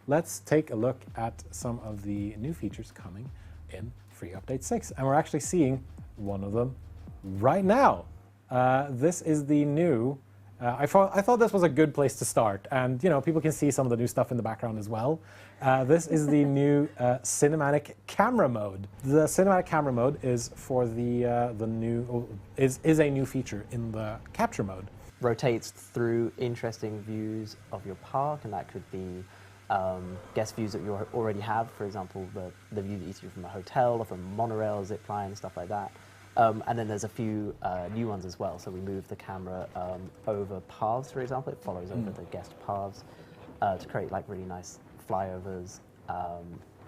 let's take a look at some of the new features coming in Free Update 6. And we're actually seeing one of them right now. This is the new, I thought this was a good place to start. And, you know, people can see some of the new stuff in the background as well. This is the new cinematic camera mode. The cinematic camera mode is for the new, is a new feature in the capture mode. Rotates through interesting views of your park, and that could be guest views that you already have. For example, the view that you see from a hotel or from a monorail, zipline, stuff like that. And then there's a few new ones as well. So we move the camera over paths, for example. It follows over the guest paths to create like really nice flyovers.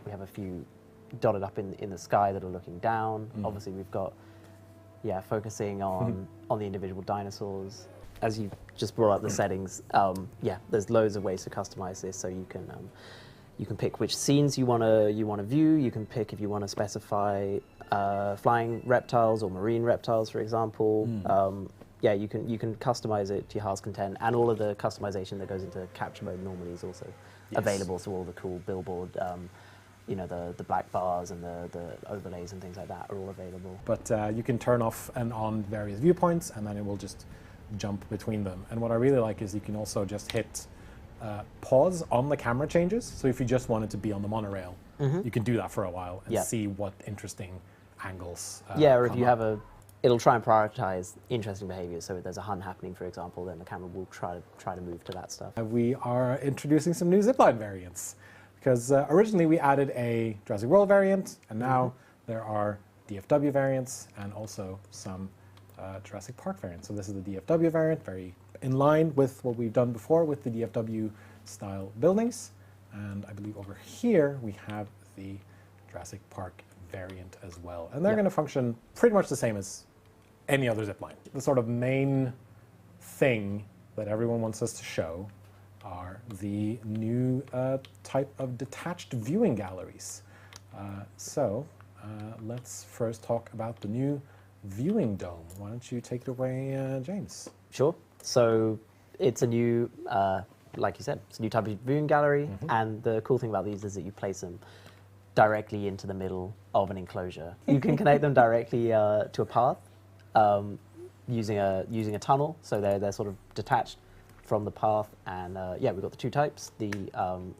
We have a few dotted up in the sky that are looking down. Obviously, we've got focusing on the individual dinosaurs. As you just brought up the settings, there's loads of ways to customize this. So you can pick which scenes you want to view. You can pick if you want to specify flying reptiles or marine reptiles, for example. You can customize it to your heart's content, and all of the customization that goes into capture mode normally is also available. So all the cool billboard, you know, the black bars and the overlays and things like that are all available. But you can turn off and on various viewpoints, and then it will just jump between them. And what I really like is you can also just hit pause on the camera changes. So if you just wanted to be on the monorail, you can do that for a while and see what interesting angles or if you have it'll try and prioritize interesting behaviors. So if there's a hunt happening, for example, then the camera will try to move to that stuff. We are introducing some new zipline variants, because originally we added a Jurassic World variant, and now there are DFW variants and also some Jurassic Park variant. So this is the DFW variant, very in line with what we've done before with the DFW style buildings. And I believe over here we have the Jurassic Park variant as well. And they're going to function pretty much the same as any other zipline. The sort of main thing that everyone wants us to show are the new type of detached viewing galleries. Let's first talk about the new viewing dome. Why don't you take it away, James? Sure. So it's a new, like you said, it's a new type of viewing gallery. And the cool thing about these is that you place them directly into the middle of an enclosure. You can connect them directly to a path using a tunnel. So they're sort of detached from the path. And we've got the two types: the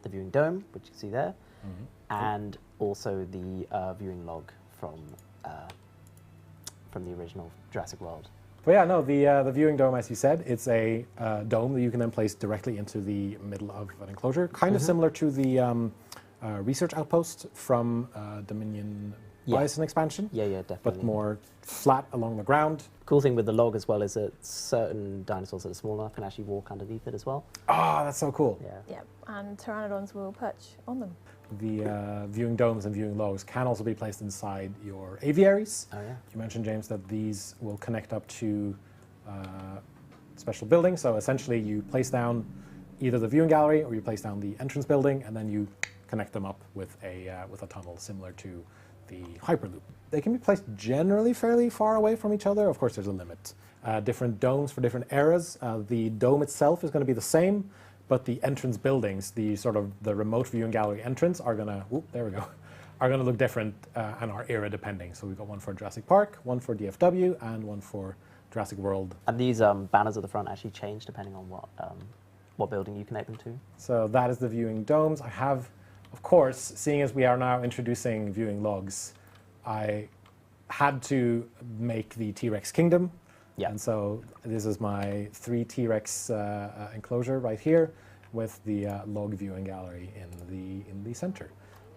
viewing dome, which you can see there, and also the viewing log from the original Jurassic World. But yeah, no, the viewing dome, as you said, it's a dome that you can then place directly into the middle of an enclosure, kind of similar to the research outpost from Dominion Bison expansion. Yeah, definitely. But more flat along the ground. Cool thing with the log as well is that certain dinosaurs that are small enough can actually walk underneath it as well. Oh, that's so cool. Yeah, and pteranodons will perch on them. The viewing domes and viewing logs can also be placed inside your aviaries. Oh, yeah. You mentioned, James, that these will connect up to special buildings. So essentially you place down either the viewing gallery or you place down the entrance building, and then you connect them up with a tunnel similar to the Hyperloop. They can be placed generally fairly far away from each other. Of course, there's a limit. Different domes for different eras. The dome itself is going to be the same, but the entrance buildings, the remote viewing gallery entrance, are gonna look different and are era depending. So we've got one for Jurassic Park, one for DFW, and one for Jurassic World. And these banners at the front actually change depending on what building you connect them to. So that is the viewing domes. I have, of course, seeing as we are now introducing viewing logs, I had to make the T-Rex Kingdom. Yeah. And so this is my 3 T-Rex enclosure right here with the log viewing gallery in the center.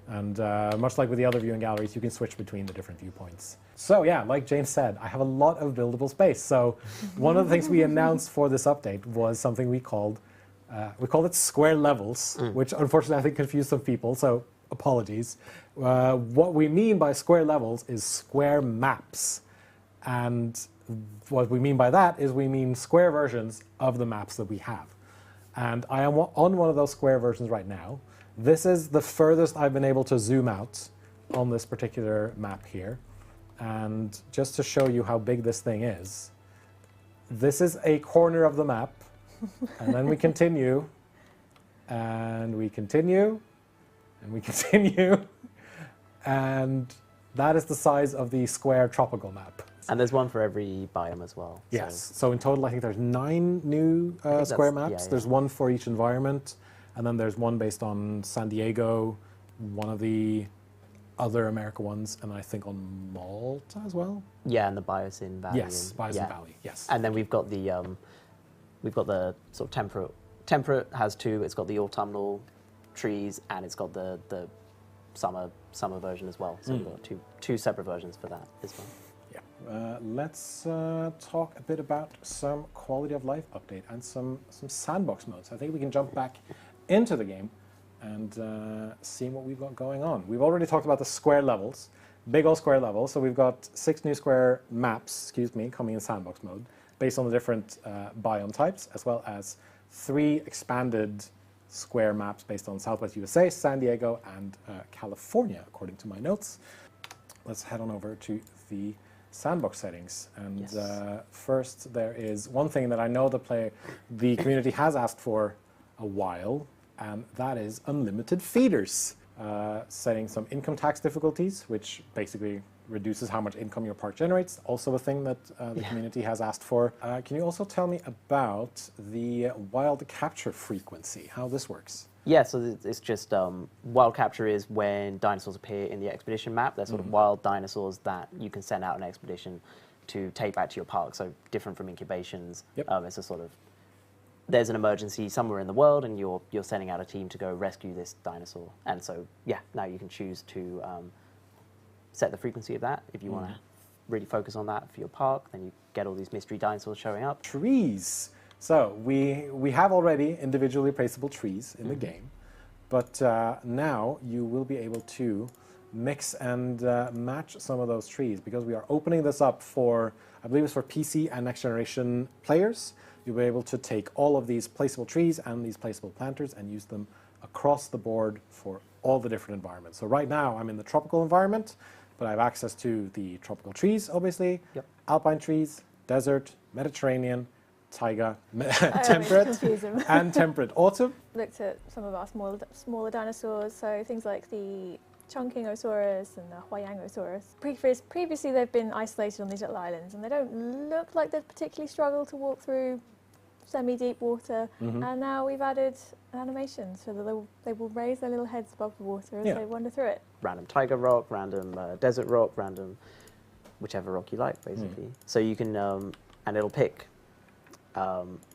And much like with the other viewing galleries, you can switch between the different viewpoints. So yeah, like James said, I have a lot of buildable space. So one of the things we announced for this update was something we called it square levels, which unfortunately I think confused some people, so apologies. What we mean by square levels is square maps. And what we mean by that is we mean square versions of the maps that we have. And I am on one of those square versions right now. This is the furthest I've been able to zoom out on this particular map here. And just to show you how big this thing is, this is a corner of the map. And then we continue, and we continue, And we continue. And that is the size of the square tropical map. And there's one for every biome as well. Yes. So in total, I think there's 9 new square maps. There's one for each environment. And then there's one based on San Diego, one of the other America ones, and I think on Malta as well. Yeah, and the Biosyn Valley. Yes, Biosyn Valley. Yes. And then we've got the sort of temperate. Temperate has 2. It's got the autumnal trees, and it's got the summer version as well. So we've got two separate versions for that as well. Yeah. Let's talk a bit about some quality of life update and some sandbox modes. I think we can jump back into the game and see what we've got going on. We've already talked about the square levels, big old square levels. So we've got 6 new square maps, coming in sandbox mode based on the different biome types, as well as 3 expanded square maps based on Southwest USA, San Diego, and California, according to my notes. Let's head on over to the sandbox settings. And first, there is one thing that I know the community has asked for a while, and that is unlimited feeders. Setting some income tax difficulties, which basically reduces how much income your park generates. Also a thing that the community has asked for. Can you also tell me about the wild capture frequency, how this works? Yeah, so it's just wild capture is when dinosaurs appear in the expedition map. They're sort of wild dinosaurs that you can send out an expedition to take back to your park. So different from incubations. Yep. It's a sort of, there's an emergency somewhere in the world and you're sending out a team to go rescue this dinosaur. And so, yeah, now you can choose to set the frequency of that. If you want to really focus on that for your park, then you get all these mystery dinosaurs showing up. Trees. So we have already individually placeable trees in the game, but now you will be able to mix and match some of those trees, because we are opening this up for, I believe it's for PC and next generation players. You'll be able to take all of these placeable trees and these placeable planters and use them across the board for all the different environments. So right now I'm in the tropical environment, but I have access to the tropical trees, obviously, alpine trees, desert, Mediterranean, taiga, temperate, and temperate autumn. Looked at some of our smaller dinosaurs, so things like the Chongqingosaurus and the Huayangosaurus. Previously they've been isolated on these little islands, and they don't look like they've particularly struggled to walk through semi-deep water. And now we've added animations so that they will raise their little heads above the water as they wander through it. Random tiger rock, random desert rock, random whichever rock you like, basically. So you can, and it'll pick,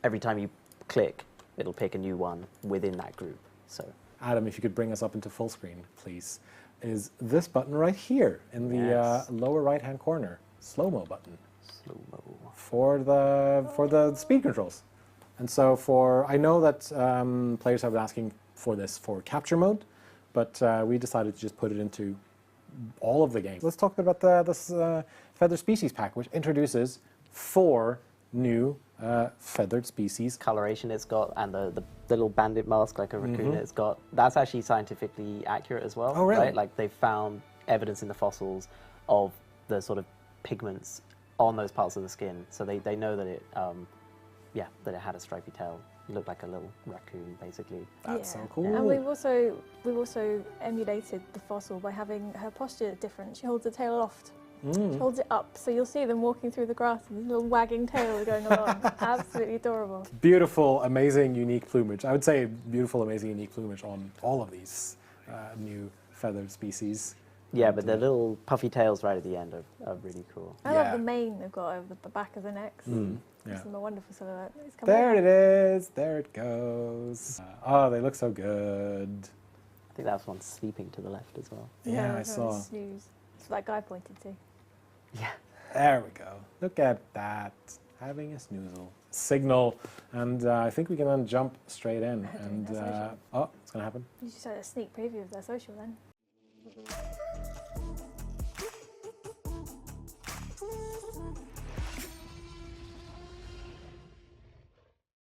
every time you click, it'll pick a new one within that group. So, Adam, if you could bring us up into full screen, please, is this button right here in the lower right-hand corner, slow-mo button. Slow-mo. For the speed controls. And so I know that players have been asking for this for capture mode, but we decided to just put it into all of the games. Let's talk about this feathered species pack, which introduces 4 new feathered species. Coloration it's got, and the little bandit mask like a raccoon it's got. That's actually scientifically accurate as well. Oh, really? Right? Like they found evidence in the fossils of the sort of pigments on those parts of the skin. So they know that it, that it had a stripy tail. It looked like a little raccoon, basically. That's so cool. And we've also emulated the fossil by having her posture different. She holds the tail aloft. She holds it up, so you'll see them walking through the grass with a little wagging tail going along. Absolutely adorable. Beautiful, amazing, unique plumage. I would say beautiful, amazing, unique plumage on all of these new feathered species. Yeah, but the little puffy tails right at the end are really cool. I love the mane they've got over the back of the necks. Yeah. It's a wonderful silhouette. There it is. There it goes. Oh, they look so good. I think that one's sleeping to the left as well. Yeah, I saw. Snooze. That's what that guy pointed to. Yeah. There we go. Look at that. Having a snoozle. Signal. And I think we can then jump straight in. And it's going to happen. You just had a sneak preview of their social then.